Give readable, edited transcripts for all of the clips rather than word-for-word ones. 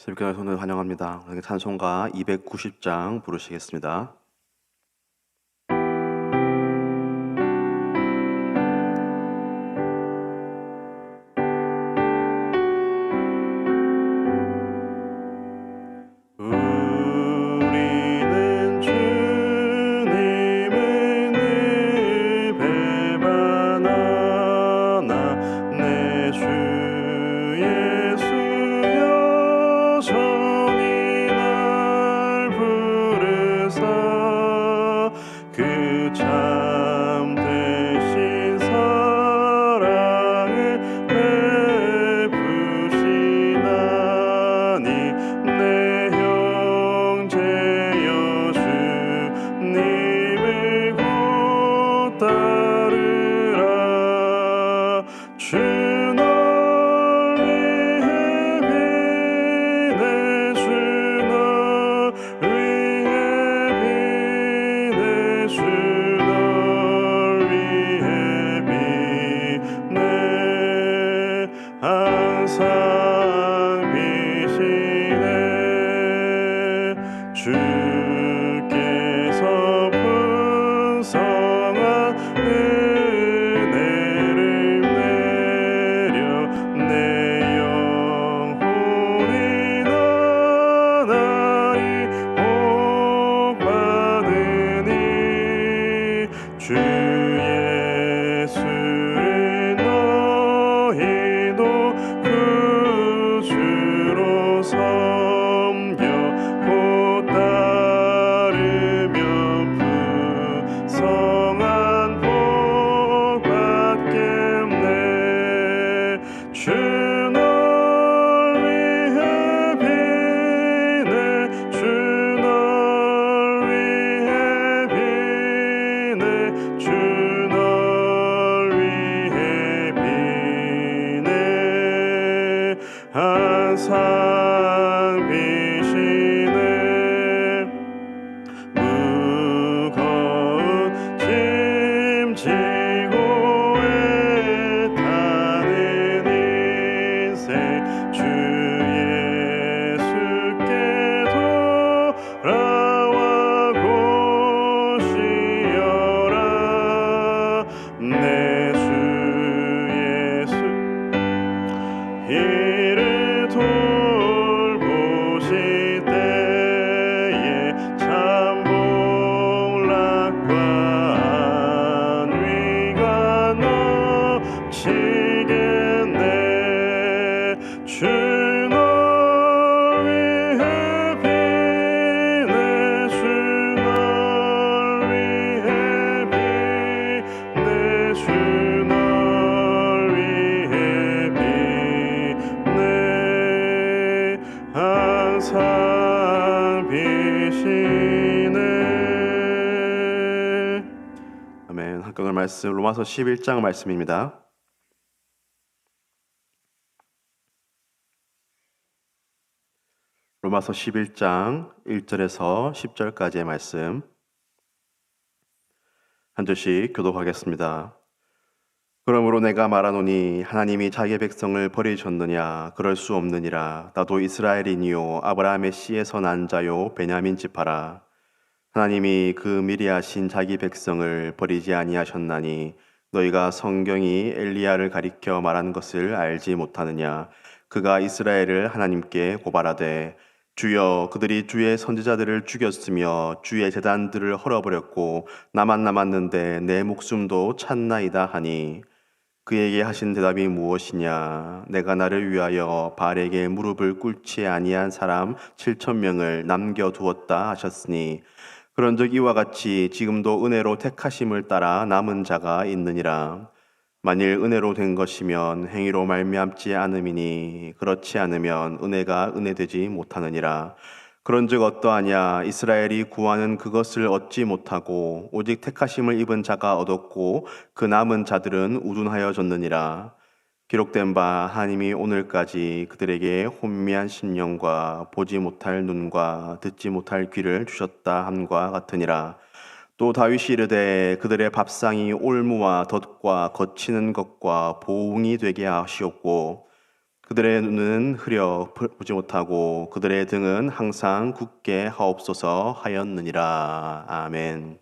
새벽교회 손을 환영합니다. 오늘 찬송가 290장 부르시겠습니다. 우리는 주님을 늘 배반하나 내 주 예수 여전히 날 부르사 그 참 되신 사랑을 베푸시나니 내 형제여 주님을 곧 따르라. 주 널 위해 비네 주 널 위해 비네 주 널 위해 비네 항상 비시네 주께서 풍성한 은혜를 내려 내 영혼이 나날이 복받으니 주 예수를 너희도 구주로 섬겨 곧 따르면 풍성한 복 받겠네. 주 널 위해 비네 주 널 위해 비네 주 널 위해 비네 항상 비시네. 무거운 짐 지고 애타는 인생 주 예수께 돌아와 고시어라. 내 주 예수 이를 돌보실 때에 참 복락과 안위가 넘치겠네. 주 널 위해 비네 주 널 위해 비네 주 널 위해 비네 항상 비시네. 아멘. 합격할 말씀 로마서 11장 말씀입니다. 로마서 11장 1절에서 10절까지의 말씀 한 절씩 교독하겠습니다. 그러므로 내가 말하노니 하나님이 자기의 백성을 버리셨느냐? 그럴 수 없느니라. 나도 이스라엘이니요 아브라함의 씨에서 난 자요 베냐민 지파라. 하나님이 그 미리 하신 자기 백성을 버리지 아니하셨나니 너희가 성경이 엘리야를 가리켜 말한 것을 알지 못하느냐? 그가 이스라엘을 하나님께 고발하되 주여 그들이 주의 선지자들을 죽였으며 주의 제단들을 헐어버렸고 나만 남았는데 내 목숨도 찼나이다 하니 그에게 하신 대답이 무엇이냐? 내가 나를 위하여 바알에게 무릎을 꿇지 아니한 사람 7,000명을 남겨두었다 하셨으니 그런즉 이와 같이 지금도 은혜로 택하심을 따라 남은 자가 있느니라. 만일 은혜로 된 것이면 행위로 말미암지 않음이니 그렇지 않으면 은혜가 은혜되지 못하느니라. 그런즉 어떠하냐? 이스라엘이 구하는 그것을 얻지 못하고 오직 택하심을 입은 자가 얻었고 그 남은 자들은 우둔하여졌느니라. 기록된 바 하나님이 오늘까지 그들에게 혼미한 심령과 보지 못할 눈과 듣지 못할 귀를 주셨다 함과 같으니라. 또 다윗이 이르되 그들의 밥상이 올무와 덫과 거치는 것과 보응이 되게 하시옵고 그들의 눈은 흐려 보지 못하고 그들의 등은 항상 굳게 하옵소서 하였느니라. 아멘.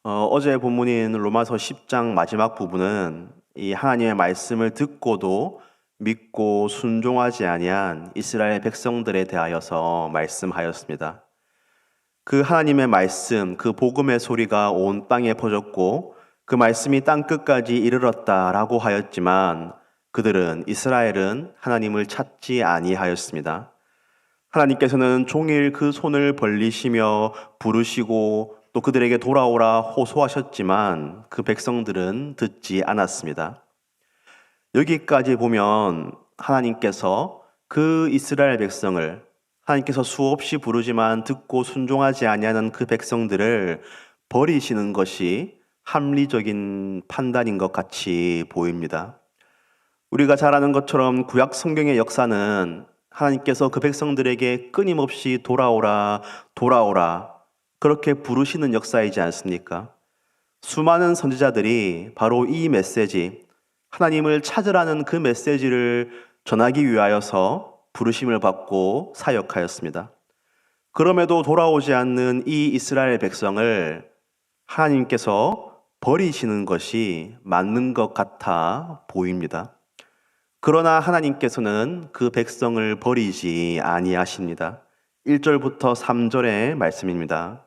어제 본문인 로마서 10장 마지막 부분은 이 하나님의 말씀을 듣고도 믿고 순종하지 아니한 이스라엘 백성들에 대하여서 말씀하였습니다. 그 하나님의 말씀, 그 복음의 소리가 온 땅에 퍼졌고 그 말씀이 땅 끝까지 이르렀다라고 하였지만 그들은 이스라엘은 하나님을 찾지 아니하였습니다. 하나님께서는 종일 그 손을 벌리시며 부르시고 또 그들에게 돌아오라 호소하셨지만 그 백성들은 듣지 않았습니다. 여기까지 보면 하나님께서 그 이스라엘 백성을 하나님께서 수없이 부르지만 듣고 순종하지 아니하는 그 백성들을 버리시는 것이 합리적인 판단인 것 같이 보입니다. 우리가 잘 아는 것처럼 구약 성경의 역사는 하나님께서 그 백성들에게 끊임없이 돌아오라, 돌아오라 그렇게 부르시는 역사이지 않습니까? 수많은 선지자들이 바로 이 메시지, 하나님을 찾으라는 그 메시지를 전하기 위하여서 부르심을 받고 사역하였습니다. 그럼에도 돌아오지 않는 이 이스라엘 백성을 하나님께서 버리시는 것이 맞는 것 같아 보입니다. 그러나 하나님께서는 그 백성을 버리지 아니하십니다. 1절부터 3절의 말씀입니다.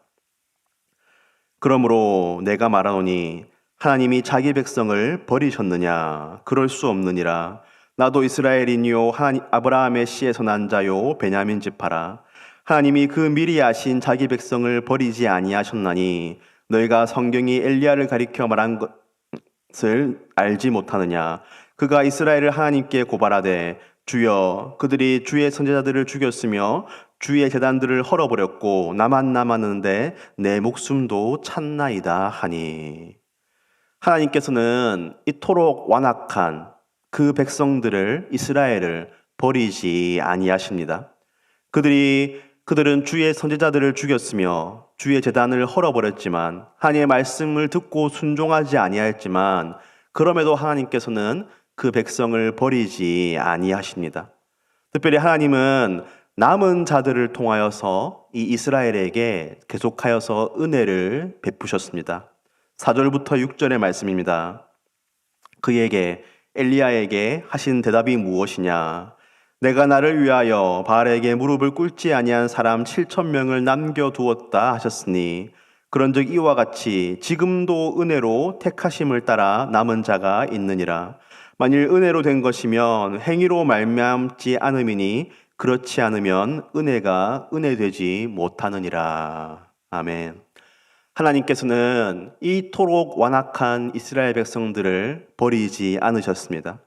그러므로 내가 말하노니 하나님이 자기 백성을 버리셨느냐? 그럴 수 없느니라. 나도 이스라엘이니요 아브라함의 씨에서 난 자요 베냐민 지파라. 하나님이 그 미리 아신 자기 백성을 버리지 아니하셨나니 너희가 성경이 엘리야를 가리켜 말한 것을 알지 못하느냐? 그가 이스라엘을 하나님께 고발하되 주여 그들이 주의 선지자들을 죽였으며 주의 제단들을 헐어버렸고 나만 남았는데 내 목숨도 찼나이다 하니. 하나님께서는 이토록 완악한 그 백성들을 이스라엘을 버리지 아니하십니다. 그들은 주의 선지자들을 죽였으며 주의 제단을 헐어버렸지만 하나님의 말씀을 듣고 순종하지 아니하였지만 그럼에도 하나님께서는 그 백성을 버리지 아니하십니다. 특별히 하나님은 남은 자들을 통하여서 이 이스라엘에게 계속하여서 은혜를 베푸셨습니다. 4절부터 6절의 말씀입니다. 그에게 엘리야에게 하신 대답이 무엇이냐? 내가 나를 위하여 바알에게 무릎을 꿇지 아니한 사람 7,000명을 남겨두었다 하셨으니 그런즉 이와 같이 지금도 은혜로 택하심을 따라 남은 자가 있느니라. 만일 은혜로 된 것이면 행위로 말미암지 않음이니 그렇지 않으면 은혜가 은혜되지 못하느니라. 아멘. 하나님께서는 이토록 완악한 이스라엘 백성들을 버리지 않으셨습니다.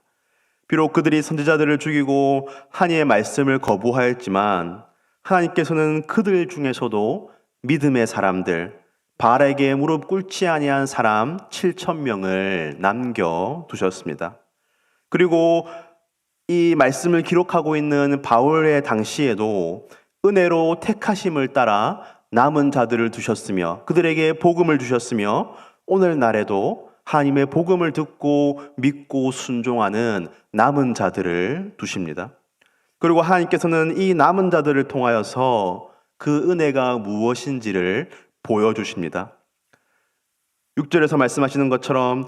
비록 그들이 선지자들을 죽이고 하나님의 말씀을 거부하였지만 하나님께서는 그들 중에서도 믿음의 사람들, 바알에게 무릎 꿇지 아니한 사람 7,000명을 남겨두셨습니다. 그리고 이 말씀을 기록하고 있는 바울의 당시에도 은혜로 택하심을 따라 남은 자들을 두셨으며 그들에게 복음을 주셨으며 오늘날에도 하나님의 복음을 듣고 믿고 순종하는 남은 자들을 두십니다. 그리고 하나님께서는 이 남은 자들을 통하여서 그 은혜가 무엇인지를 보여주십니다. 6절에서 말씀하시는 것처럼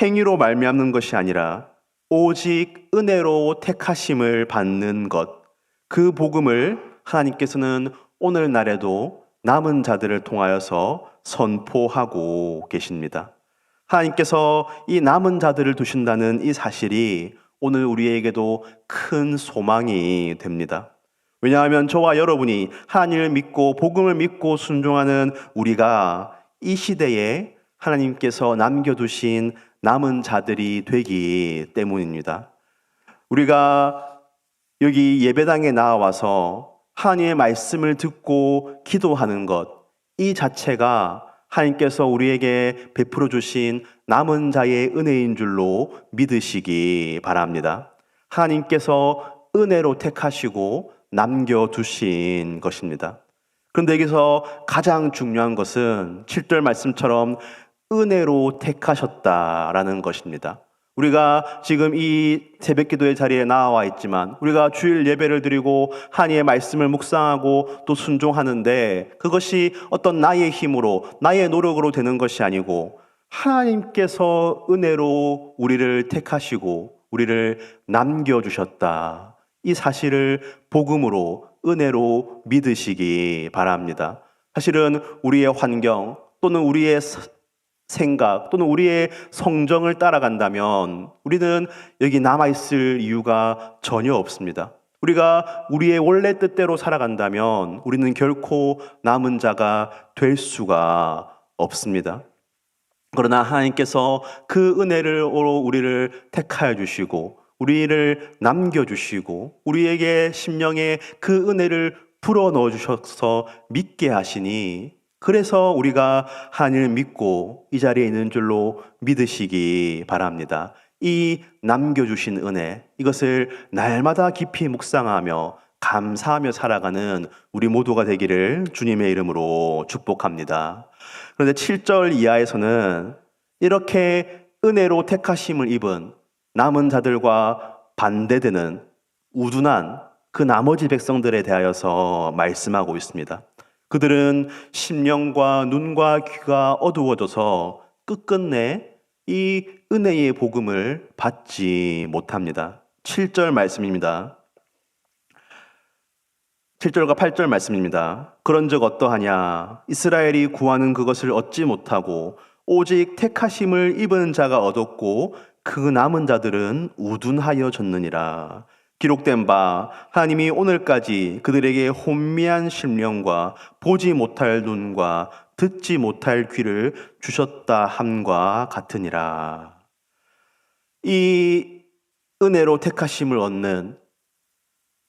행위로 말미암는 것이 아니라 오직 은혜로 택하심을 받는 것, 그 복음을 하나님께서는 오늘날에도 남은 자들을 통하여서 선포하고 계십니다. 하나님께서 이 남은 자들을 두신다는 이 사실이 오늘 우리에게도 큰 소망이 됩니다. 왜냐하면 저와 여러분이 하나님을 믿고 복음을 믿고 순종하는 우리가 이 시대에 하나님께서 남겨두신 남은 자들이 되기 때문입니다. 우리가 여기 예배당에 나와서 하나님의 말씀을 듣고 기도하는 것, 이 자체가 하나님께서 우리에게 베풀어 주신 남은 자의 은혜인 줄로 믿으시기 바랍니다. 하나님께서 은혜로 택하시고 남겨두신 것입니다. 그런데 여기서 가장 중요한 것은 7절 말씀처럼 은혜로 택하셨다라는 것입니다. 우리가 지금 이 새벽 기도의 자리에 나와 있지만 우리가 주일 예배를 드리고 하나님의 말씀을 묵상하고 또 순종하는데 그것이 어떤 나의 힘으로 나의 노력으로 되는 것이 아니고 하나님께서 은혜로 우리를 택하시고 우리를 남겨주셨다. 이 사실을 복음으로 은혜로 믿으시기 바랍니다. 사실은 우리의 환경 또는 우리의 생각 또는 우리의 성정을 따라간다면 우리는 여기 남아있을 이유가 전혀 없습니다. 우리가 우리의 원래 뜻대로 살아간다면 우리는 결코 남은 자가 될 수가 없습니다. 그러나 하나님께서 그 은혜로 우리를 택하여 주시고 우리를 남겨주시고 우리에게 심령에 그 은혜를 불어넣어 주셔서 믿게 하시니 그래서 우리가 하나님을 믿고 이 자리에 있는 줄로 믿으시기 바랍니다. 이 남겨주신 은혜, 이것을 날마다 깊이 묵상하며 감사하며 살아가는 우리 모두가 되기를 주님의 이름으로 축복합니다. 그런데 7절 이하에서는 이렇게 은혜로 택하심을 입은 남은 자들과 반대되는 우둔한 그 나머지 백성들에 대하여서 말씀하고 있습니다. 그들은 심령과 눈과 귀가 어두워져서 끝끝내 이 은혜의 복음을 받지 못합니다. 7절 말씀입니다. 7절과 8절 말씀입니다. 그런즉 어떠하냐? 이스라엘이 구하는 그것을 얻지 못하고 오직 택하심을 입은 자가 얻었고 그 남은 자들은 우둔하여졌느니라. 기록된 바 하나님이 오늘까지 그들에게 혼미한 심령과 보지 못할 눈과 듣지 못할 귀를 주셨다 함과 같으니라. 이 은혜로 택하심을 얻는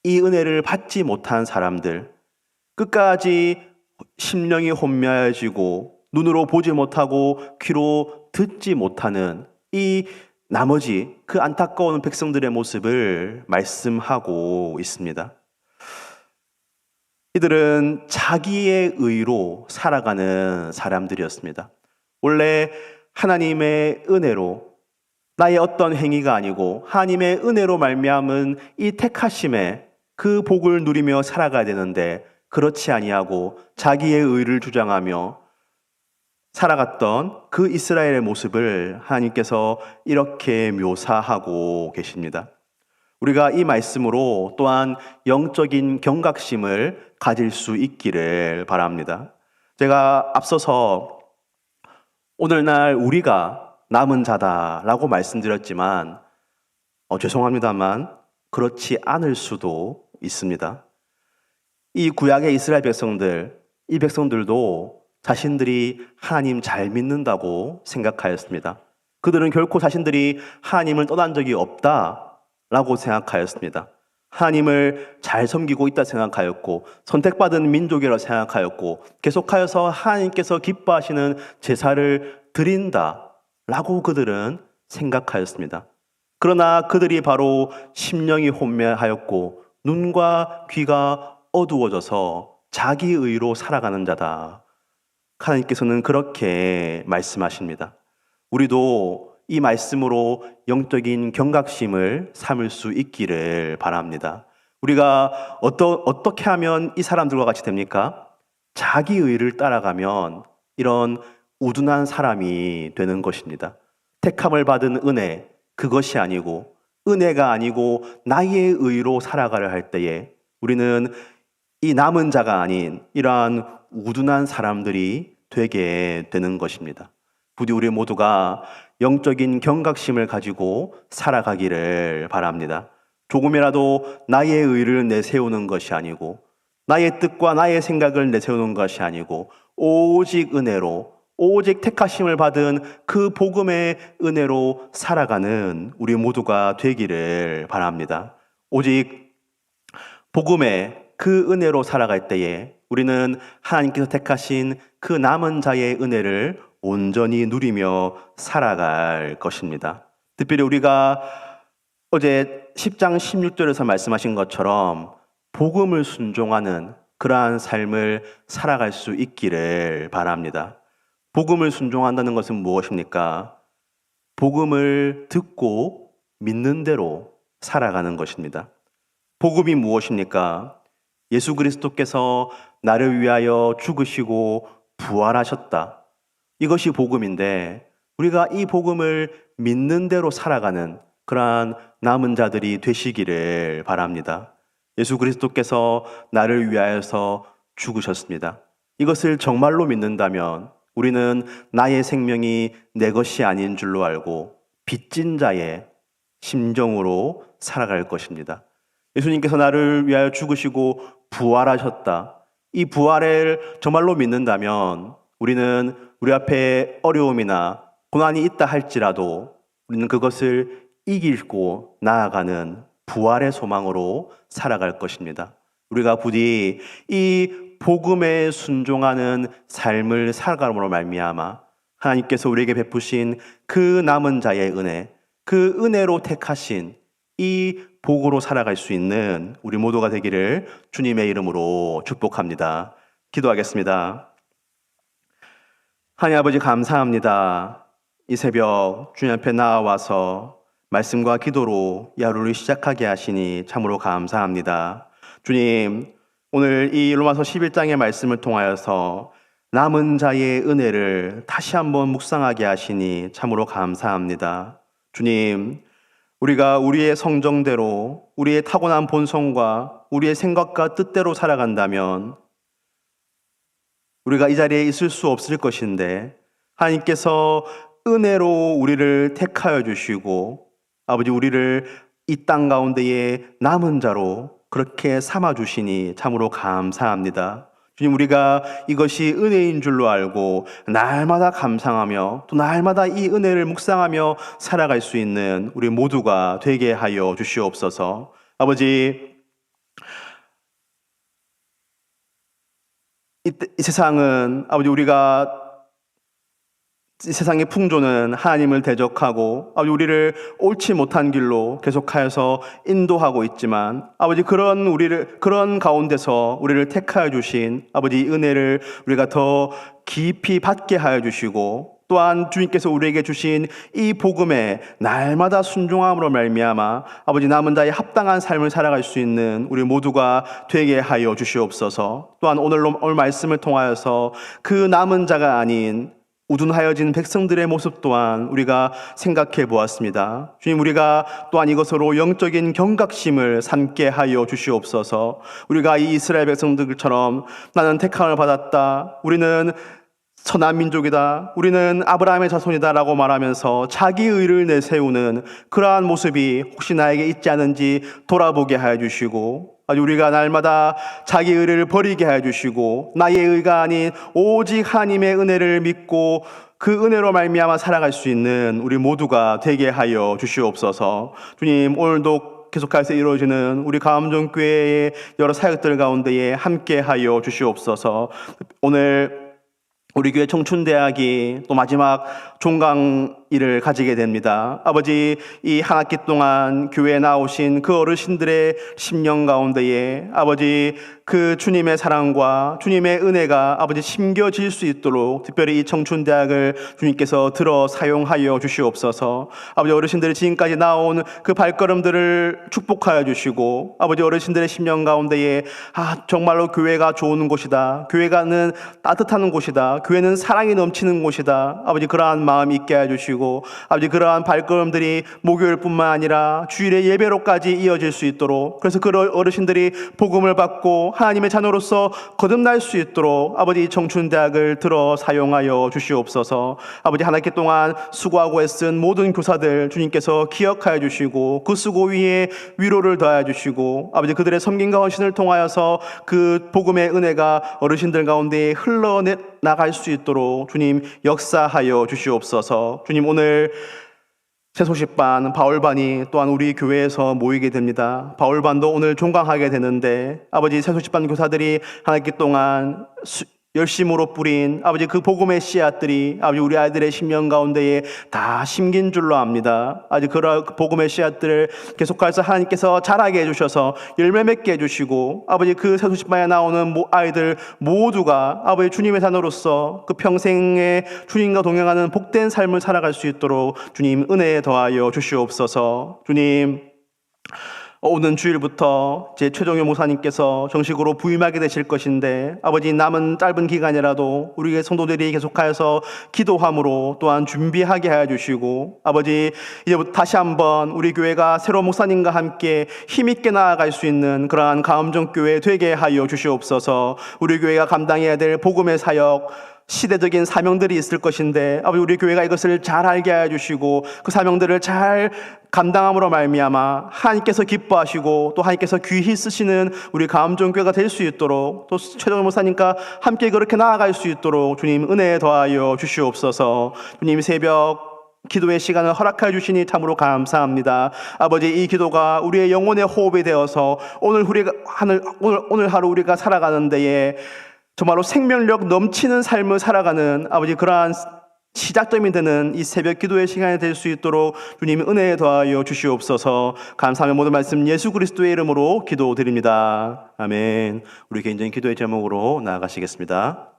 이 은혜를 받지 못한 사람들, 끝까지 심령이 혼미해지고 눈으로 보지 못하고 귀로 듣지 못하는 이 나머지 그 안타까운 백성들의 모습을 말씀하고 있습니다. 이들은 자기의 의로 살아가는 사람들이었습니다. 원래 하나님의 은혜로 나의 어떤 행위가 아니고 하나님의 은혜로 말미암은 이 택하심에 그 복을 누리며 살아가야 되는데 그렇지 아니하고 자기의 의를 주장하며 살아갔던 그 이스라엘의 모습을 하나님께서 이렇게 묘사하고 계십니다. 우리가 이 말씀으로 또한 영적인 경각심을 가질 수 있기를 바랍니다. 제가 앞서서 오늘날 우리가 남은 자다라고 말씀드렸지만 죄송합니다만 그렇지 않을 수도 있습니다. 이 구약의 이스라엘 백성들, 이 백성들도 자신들이 하나님 잘 믿는다고 생각하였습니다. 그들은 결코 자신들이 하나님을 떠난 적이 없다라고 생각하였습니다. 하나님을 잘 섬기고 있다 생각하였고 선택받은 민족이라 생각하였고 계속하여서 하나님께서 기뻐하시는 제사를 드린다라고 그들은 생각하였습니다. 그러나 그들이 바로 심령이 혼미하였고 눈과 귀가 어두워져서 자기 의로 살아가는 자다. 하나님께서는 그렇게 말씀하십니다. 우리도 이 말씀으로 영적인 경각심을 삼을 수 있기를 바랍니다. 우리가 어떻게 하면 이 사람들과 같이 됩니까? 자기 의를 따라가면 이런 우둔한 사람이 되는 것입니다. 택함을 받은 은혜, 그것이 아니고 은혜가 아니고 나의 의로 살아가려 할 때에 우리는 이 남은 자가 아닌 이러한 우둔한 사람들이 되게 되는 것입니다. 부디 우리 모두가 영적인 경각심을 가지고 살아가기를 바랍니다. 조금이라도 나의 의를 내세우는 것이 아니고 나의 뜻과 나의 생각을 내세우는 것이 아니고 오직 은혜로 오직 택하심을 받은 그 복음의 은혜로 살아가는 우리 모두가 되기를 바랍니다. 오직 복음의 그 은혜로 살아갈 때에 우리는 하나님께서 택하신 그 남은 자의 은혜를 온전히 누리며 살아갈 것입니다. 특별히 우리가 어제 10장 16절에서 말씀하신 것처럼 복음을 순종하는 그러한 삶을 살아갈 수 있기를 바랍니다. 복음을 순종한다는 것은 무엇입니까? 복음을 듣고 믿는 대로 살아가는 것입니다. 복음이 무엇입니까? 예수 그리스도께서 나를 위하여 죽으시고 부활하셨다. 이것이 복음인데 우리가 이 복음을 믿는 대로 살아가는 그러한 남은 자들이 되시기를 바랍니다. 예수 그리스도께서 나를 위하여서 죽으셨습니다. 이것을 정말로 믿는다면 우리는 나의 생명이 내 것이 아닌 줄로 알고 빚진 자의 심정으로 살아갈 것입니다. 예수님께서 나를 위하여 죽으시고 부활하셨다. 이 부활을 정말로 믿는다면 우리는 우리 앞에 어려움이나 고난이 있다 할지라도 우리는 그것을 이기고 나아가는 부활의 소망으로 살아갈 것입니다. 우리가 부디 이 복음에 순종하는 삶을 살아감으로 말미암아 하나님께서 우리에게 베푸신 그 남은 자의 은혜, 그 은혜로 택하신 이 복으로 살아갈 수 있는 우리 모두가 되기를 주님의 이름으로 축복합니다. 기도하겠습니다. 하나님 아버지 감사합니다. 이 새벽 주님 앞에 나와서 말씀과 기도로 이 하루를 시작하게 하시니 참으로 감사합니다. 주님, 오늘 이 로마서 11장의 말씀을 통하여서 남은 자의 은혜를 다시 한번 묵상하게 하시니 참으로 감사합니다. 주님, 우리가 우리의 성정대로 우리의 타고난 본성과 우리의 생각과 뜻대로 살아간다면 우리가 이 자리에 있을 수 없을 것인데 하나님께서 은혜로 우리를 택하여 주시고 아버지 우리를 이 땅 가운데에 남은 자로 그렇게 삼아 주시니 참으로 감사합니다. 주님, 우리가 이것이 은혜인 줄로 알고 날마다 감상하며 또 날마다 이 은혜를 묵상하며 살아갈 수 있는 우리 모두가 되게 하여 주시옵소서. 아버지, 이 세상은 아버지 우리가 이 세상의 풍조는 하나님을 대적하고 아버지 우리를 옳지 못한 길로 계속하여서 인도하고 있지만 아버지 그런 가운데서 우리를 택하여 주신 아버지 은혜를 우리가 더 깊이 받게 하여 주시고 또한 주님께서 우리에게 주신 이 복음에 날마다 순종함으로 말미암아 아버지 남은 자의 합당한 삶을 살아갈 수 있는 우리 모두가 되게 하여 주시옵소서. 또한 오늘 말씀을 통하여서 그 남은 자가 아닌 우둔하여진 백성들의 모습 또한 우리가 생각해 보았습니다. 주님, 우리가 또한 이것으로 영적인 경각심을 삼게 하여 주시옵소서. 우리가 이 이스라엘 백성들처럼 나는 택함을 받았다, 우리는 선한 민족이다, 우리는 아브라함의 자손이다 라고 말하면서 자기 의를 내세우는 그러한 모습이 혹시 나에게 있지 않은지 돌아보게 하여 주시고 아주 우리가 날마다 자기 의를 버리게 하여 주시고 나의 의가 아닌 오직 하나님의 은혜를 믿고 그 은혜로 말미암아 살아갈 수 있는 우리 모두가 되게 하여 주시옵소서. 주님, 오늘도 계속해서 이루어지는 우리 가암정교회의 여러 사역들 가운데에 함께 하여 주시옵소서. 오늘 우리 교회 청춘대학이 또 마지막 종강일을 가지게 됩니다. 아버지, 이 한 학기 동안 교회에 나오신 그 어르신들의 심령 가운데에 아버지 그 주님의 사랑과 주님의 은혜가 아버지 심겨질 수 있도록 특별히 이 청춘대학을 주님께서 들어 사용하여 주시옵소서. 아버지, 어르신들이 지금까지 나온 그 발걸음들을 축복하여 주시고 아버지 어르신들의 심령 가운데에 정말로 교회가 좋은 곳이다, 교회가는 따뜻한 곳이다, 교회는 사랑이 넘치는 곳이다, 아버지 그러한 마음 있게 해주시고 아버지 그러한 발걸음들이 목요일뿐만 아니라 주일의 예배로까지 이어질 수 있도록, 그래서 그 어르신들이 복음을 받고 하나님의 자녀로서 거듭날 수 있도록 아버지 청춘대학을 들어 사용하여 주시옵소서. 아버지 한 학기 동안 수고하고 애쓴 모든 교사들 주님께서 기억하여 주시고 그 수고 위에 위로를 더하여 주시고 아버지 그들의 섬김과 헌신을 통하여서 그 복음의 은혜가 어르신들 가운데 흘러나갈 수 있도록 주님 역사하여 주시옵소서. 주님, 오늘 새소식반, 바울반이 또한 우리 교회에서 모이게 됩니다. 바울반도 오늘 종강하게 되는데 아버지 새소식반 교사들이 한 학기 동안 열심으로 뿌린 아버지 그 복음의 씨앗들이 아버지 우리 아이들의 심령 가운데에 다 심긴 줄로 압니다. 아버지 그 복음의 씨앗들을 계속해서 하나님께서 자라게 해주셔서 열매 맺게 해주시고 아버지 그 새소식반에 나오는 아이들 모두가 아버지 주님의 자녀로서 그 평생에 주님과 동행하는 복된 삶을 살아갈 수 있도록 주님 은혜에 더하여 주시옵소서. 주님, 오는 주일부터 제 최종효 목사님께서 정식으로 부임하게 되실 것인데 아버지 남은 짧은 기간이라도 우리의 성도들이 계속하여서 기도함으로 또한 준비하게 하여 주시고 아버지 이제부터 다시 한번 우리 교회가 새로운 목사님과 함께 힘있게 나아갈 수 있는 그러한 가음정교회 되게 하여 주시옵소서. 우리 교회가 감당해야 될 복음의 사역 시대적인 사명들이 있을 것인데 아버지 우리 교회가 이것을 잘 알게 하여 주시고 그 사명들을 잘 감당함으로 말미암아 하나님께서 기뻐하시고 또 하나님께서 귀히 쓰시는 우리 가음종교회가 될 수 있도록 또 최종호 목사님과 함께 그렇게 나아갈 수 있도록 주님 은혜에 더하여 주시옵소서. 주님 새벽 기도의 시간을 허락하여 주시니 참으로 감사합니다. 아버지 이 기도가 우리의 영혼의 호흡이 되어서 오늘 하루 우리가 살아가는 데에 정말로 생명력 넘치는 삶을 살아가는 아버지 그러한 시작점이 되는 이 새벽 기도의 시간이 될 수 있도록 주님 은혜에 더하여 주시옵소서. 감사하며 모든 말씀 예수 그리스도의 이름으로 기도드립니다. 아멘. 우리 개인적인 기도의 제목으로 나아가시겠습니다.